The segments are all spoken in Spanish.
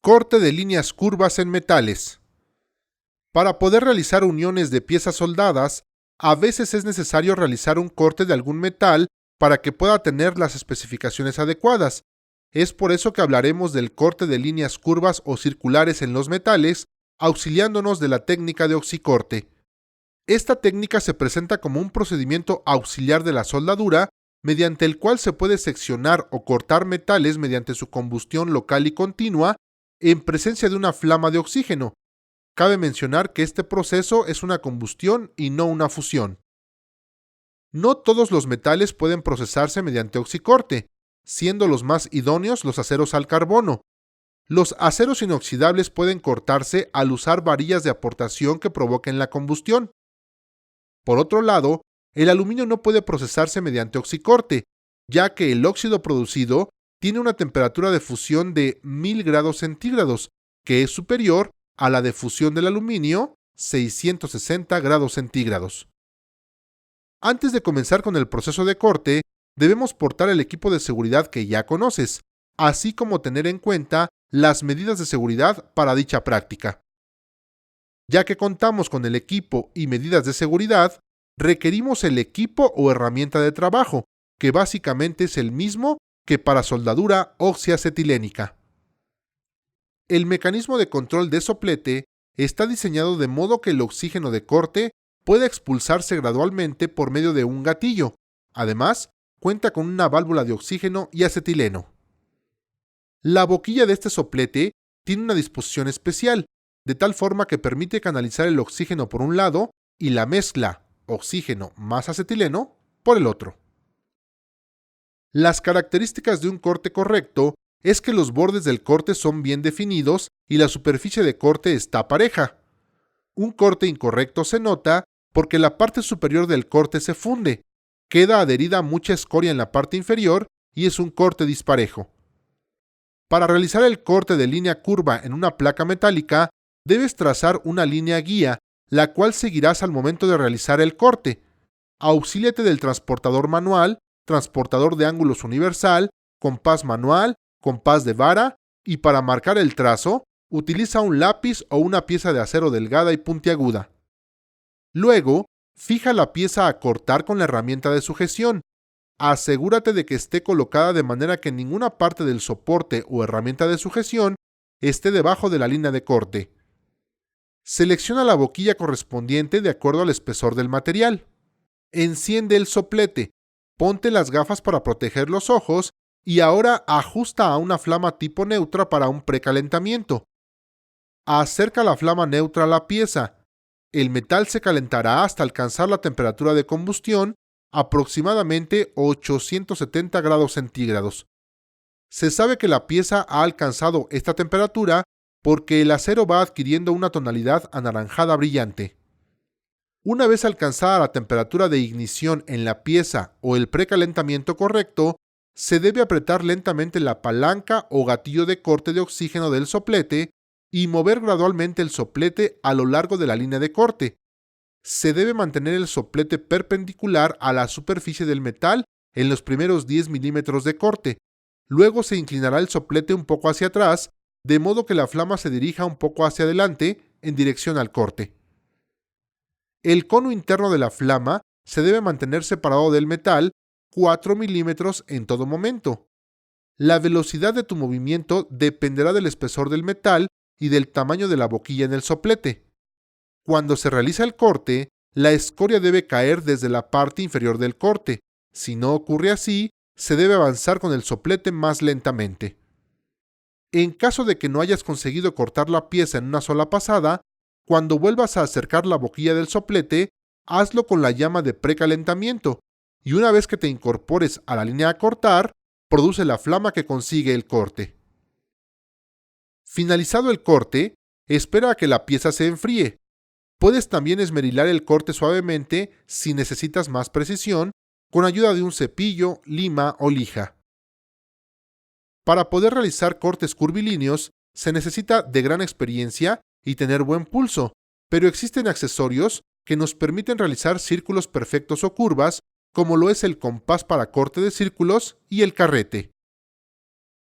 Corte de líneas curvas en metales. Para poder realizar uniones de piezas soldadas, a veces es necesario realizar un corte de algún metal para que pueda tener las especificaciones adecuadas. Es por eso que hablaremos del corte de líneas curvas o circulares en los metales, auxiliándonos de la técnica de oxicorte. Esta técnica se presenta como un procedimiento auxiliar de la soldadura, mediante el cual se puede seccionar o cortar metales mediante su combustión local y continua, en presencia de una flama de oxígeno. Cabe mencionar que este proceso es una combustión y no una fusión. No todos los metales pueden procesarse mediante oxicorte, siendo los más idóneos los aceros al carbono. Los aceros inoxidables pueden cortarse al usar varillas de aportación que provoquen la combustión. Por otro lado, el aluminio no puede procesarse mediante oxicorte, ya que el óxido producido tiene una temperatura de fusión de 1000 grados centígrados, que es superior a la de fusión del aluminio, 660 grados centígrados. Antes de comenzar con el proceso de corte, debemos portar el equipo de seguridad que ya conoces, así como tener en cuenta las medidas de seguridad para dicha práctica. Ya que contamos con el equipo y medidas de seguridad, requerimos el equipo o herramienta de trabajo, que básicamente es el mismo que para soldadura oxiacetilénica. El mecanismo de control de soplete está diseñado de modo que el oxígeno de corte pueda expulsarse gradualmente por medio de un gatillo. Además, cuenta con una válvula de oxígeno y acetileno. La boquilla de este soplete tiene una disposición especial, de tal forma que permite canalizar el oxígeno por un lado y la mezcla oxígeno más acetileno por el otro. Las características de un corte correcto es que los bordes del corte son bien definidos y la superficie de corte está pareja. Un corte incorrecto se nota porque la parte superior del corte se funde, queda adherida a mucha escoria en la parte inferior y es un corte disparejo. Para realizar el corte de línea curva en una placa metálica, debes trazar una línea guía, la cual seguirás al momento de realizar el corte. Auxíliate del transportador manual, transportador de ángulos universal, compás manual, compás de vara y para marcar el trazo, utiliza un lápiz o una pieza de acero delgada y puntiaguda. Luego, fija la pieza a cortar con la herramienta de sujeción. Asegúrate de que esté colocada de manera que ninguna parte del soporte o herramienta de sujeción esté debajo de la línea de corte. Selecciona la boquilla correspondiente de acuerdo al espesor del material. Enciende el soplete, ponte las gafas para proteger los ojos y ahora ajusta a una flama tipo neutra para un precalentamiento. Acerca la flama neutra a la pieza. El metal se calentará hasta alcanzar la temperatura de combustión, aproximadamente 870 grados centígrados. Se sabe que la pieza ha alcanzado esta temperatura porque el acero va adquiriendo una tonalidad anaranjada brillante. Una vez alcanzada la temperatura de ignición en la pieza o el precalentamiento correcto, se debe apretar lentamente la palanca o gatillo de corte de oxígeno del soplete y mover gradualmente el soplete a lo largo de la línea de corte. Se debe mantener el soplete perpendicular a la superficie del metal en los primeros 10 milímetros de corte. Luego se inclinará el soplete un poco hacia atrás, de modo que la flama se dirija un poco hacia adelante en dirección al corte. El cono interno de la flama se debe mantener separado del metal 4 milímetros en todo momento. La velocidad de tu movimiento dependerá del espesor del metal y del tamaño de la boquilla en el soplete. Cuando se realiza el corte, la escoria debe caer desde la parte inferior del corte. Si no ocurre así, se debe avanzar con el soplete más lentamente. En caso de que no hayas conseguido cortar la pieza en una sola pasada, cuando vuelvas a acercar la boquilla del soplete, hazlo con la llama de precalentamiento y una vez que te incorpores a la línea a cortar, produce la flama que consigue el corte. Finalizado el corte, espera a que la pieza se enfríe. Puedes también esmerilar el corte suavemente si necesitas más precisión, con ayuda de un cepillo, lima o lija. Para poder realizar cortes curvilíneos, se necesita de gran experiencia y tener buen pulso, pero existen accesorios que nos permiten realizar círculos perfectos o curvas, como lo es el compás para corte de círculos y el carrete.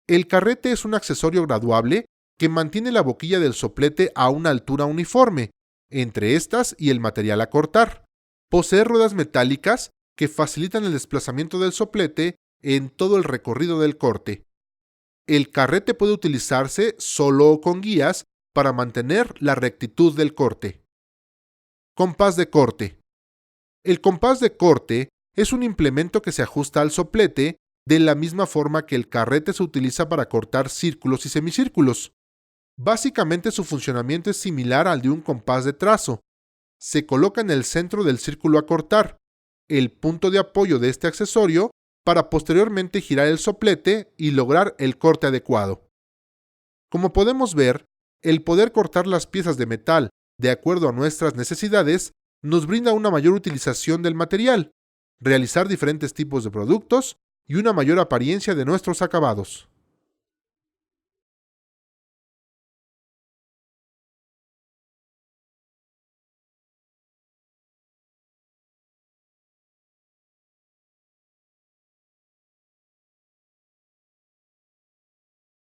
El carrete es un accesorio graduable que mantiene la boquilla del soplete a una altura uniforme, entre estas y el material a cortar. Posee ruedas metálicas que facilitan el desplazamiento del soplete en todo el recorrido del corte. El carrete puede utilizarse solo o con guías para mantener la rectitud del corte. Compás de corte. El compás de corte es un implemento que se ajusta al soplete de la misma forma que el carrete se utiliza para cortar círculos y semicírculos. Básicamente su funcionamiento es similar al de un compás de trazo. Se coloca en el centro del círculo a cortar, el punto de apoyo de este accesorio, para posteriormente girar el soplete y lograr el corte adecuado. Como podemos ver, el poder cortar las piezas de metal de acuerdo a nuestras necesidades nos brinda una mayor utilización del material, realizar diferentes tipos de productos y una mayor apariencia de nuestros acabados.